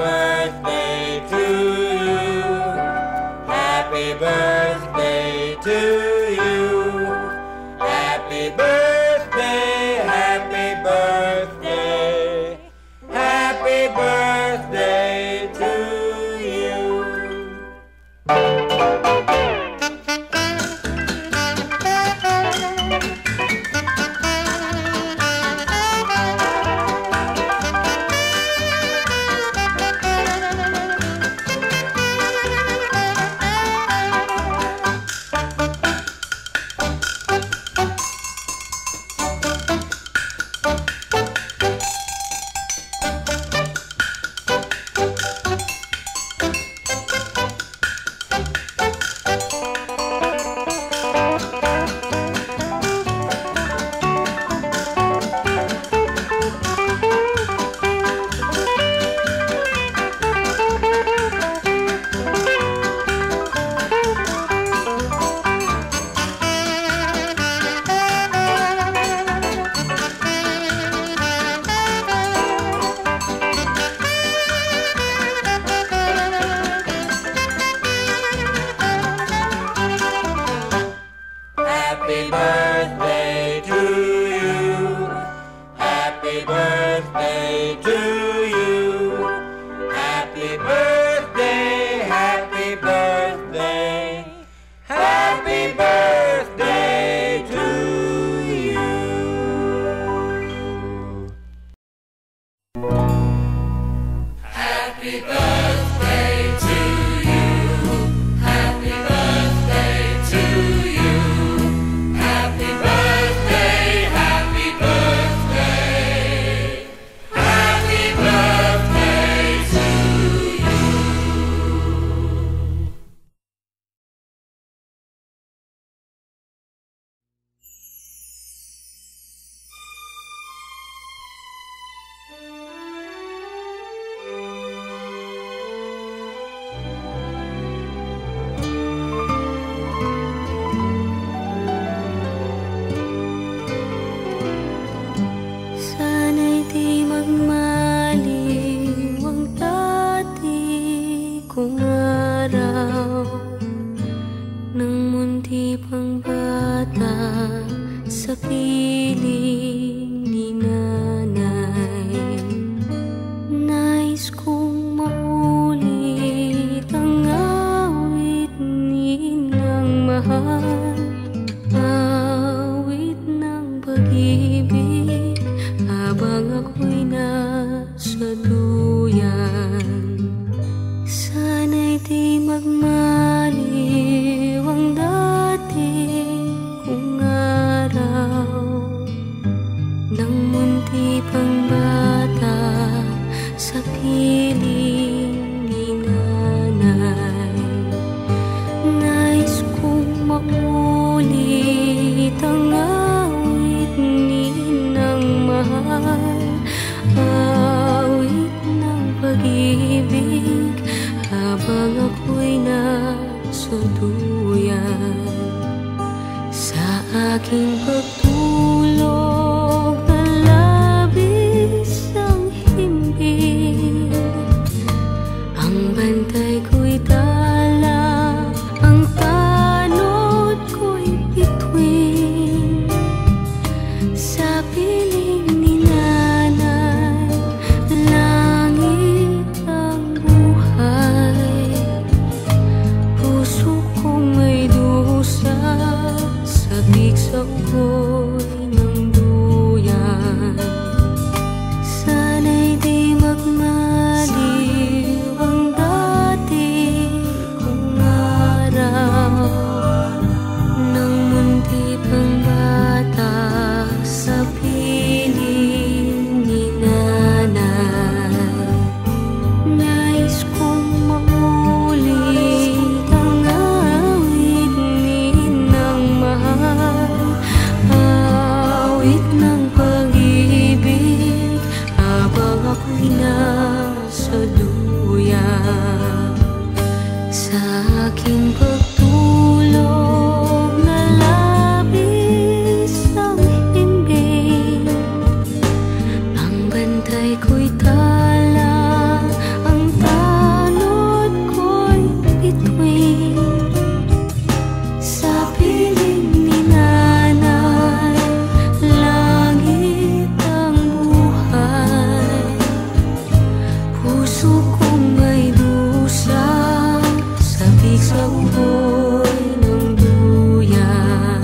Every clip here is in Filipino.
birthday to you. Happy birthday to you. Happy birthday, happy birthday. Happy birthday to you. Happy birthday to you. Happy birthday to you. Happy birthday, happy birthday. Happy birthday to you. Happy birthday to you. Happy birthday to you. Happy birthday, happy birthday. Happy birthday to you. Sana'y di magmaliw ang dati kong araw nang munti pang bata sa piling ni nanay. Nais kong maulit ang awit ni ng mahal, awit ng pag-ibig habang ako'y nasa duyan. Sana'y di magmaliw ang dati kong araw nang munti pang bata sa piling ni nanay. Nais kong maulit ang awit ni ng mahal, awit ng pag-ibig habang ako'y nasa duyan. Sa aking pagtulog na labis ang himbing, ang bantay ko'y tala, ang tanod ko'y bituin. Sa piling ni nanay, langit ang buhay. Puso kong may dusa, sabik sa ugoy ng duyan. Sana'y di magmaliw ang dati kong araw nang munti pang bata sa piling ni nanay. Nais kong maulit ang awit ni ng mahal, awit ng pag-ibig habang ako'y nasa duyan. Sa aking pagtulog na labis ang himbing, ang bantay ko'y tala, ang puso kong may dusa, sabik sa uboy ng duyan.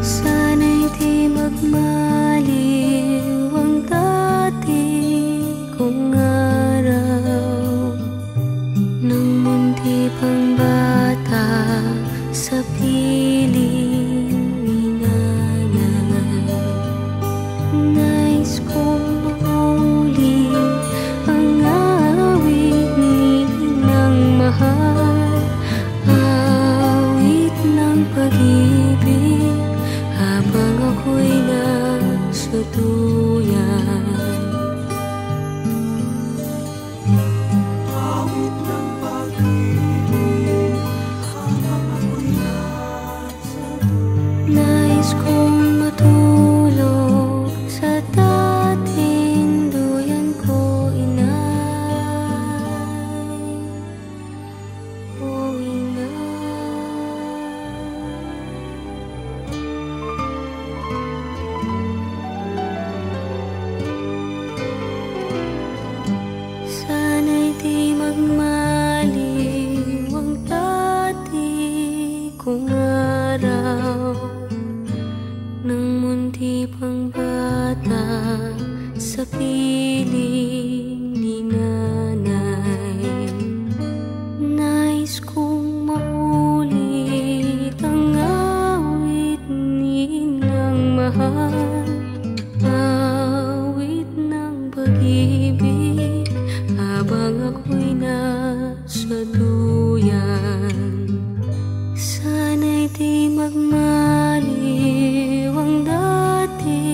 Sana'y di magmaliw ang dati kong araw, nang munti pang bata sa piling ni nanay. Nais kong mauli ang awit ni Inang mahal, awit ng pag-ibig habang ako'y nasa duyan. Awit ng pag-ibig habang ako'y nasa Nais kong matulog sa dating duyan ko, inay. O sana'y di magmaliw ang dati kong araw, nang munti pang bata sa piling ni nanay. Nais kong maulit ang awit ni Inang mahal, awit ng pag-ibig habang ako'y nasa duyan. Sana'y di magmaliw ang dati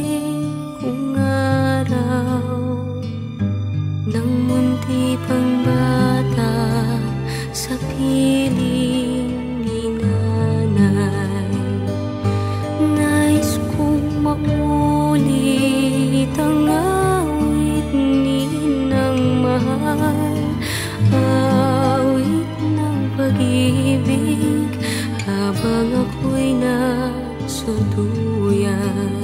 kong araw, nang munti pang bata sa piling ni nanay. Nais kong maulit ang awit ni Inang mahal, awit ng pag-ibig habang ako'y nasa duyan.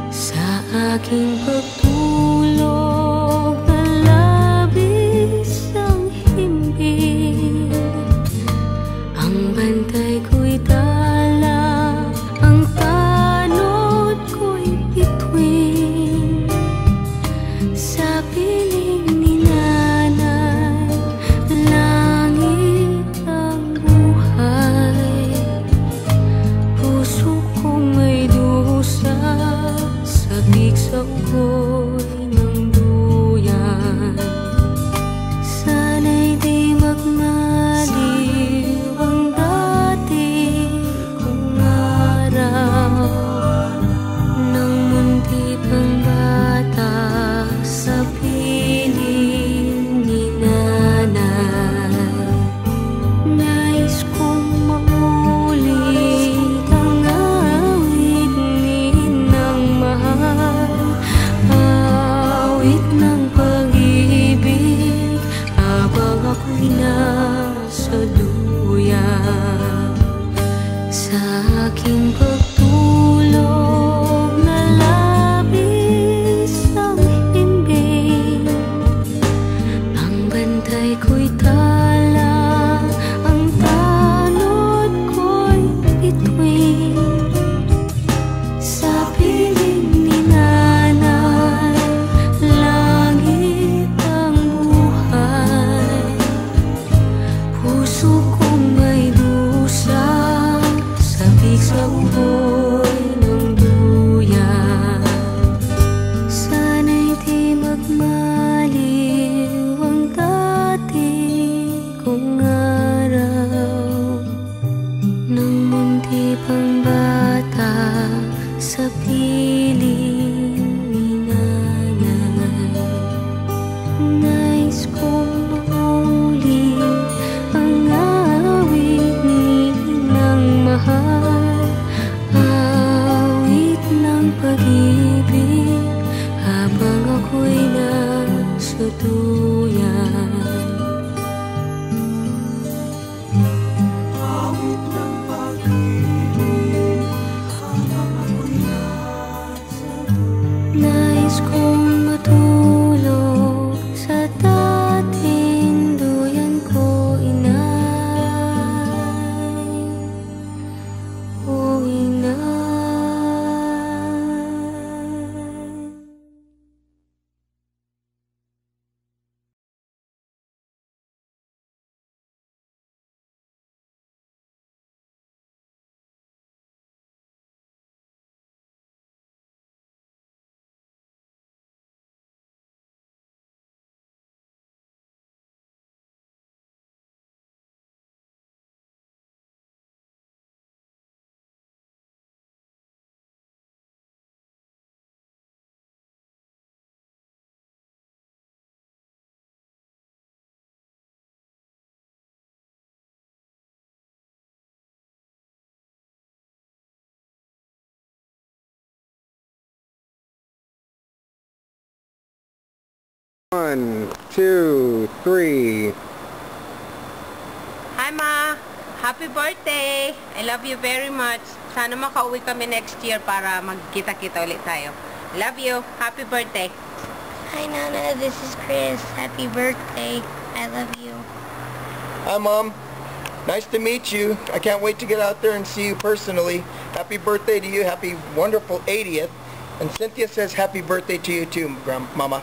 Sa aking pagtulog na labis ang himbing, ang bantay ko'y dala, ang tanod ko'y bituin. Sa piling ni nanay, langit ang buhay. Puso kong may dusa, sabik sa ugoy ng duyan. Sana'y di magmaliw ang dati kong araw, nang munti pang bata sa piling ni nanay. Nais kong maulit ang awit ni Inang mahal, awit ng pag-ibig habang ako'y nasa duyan. Sa aking pagtulog na labis ang himbing, ang bantay ko'y tala, ang tanod ko'y bituin. Sa piling ni nanay, langit ang buhay. Puso kong may dusa, sabik sa uboy ng duyan. Sana'y di magmaliw ang dati 1, 2, 3. Hi, Ma. Happy birthday. I love you very much. Sana makauwi kami next year para magkita-kita ulit tayo. Love you. Happy birthday. Hi, Nana. This is Chris. Happy birthday. I love you. Hi, Mom. Nice to meet you. I can't wait to get out there and see you personally. Happy birthday to you. Happy wonderful 80th. And Cynthia says happy birthday to you too, Mama.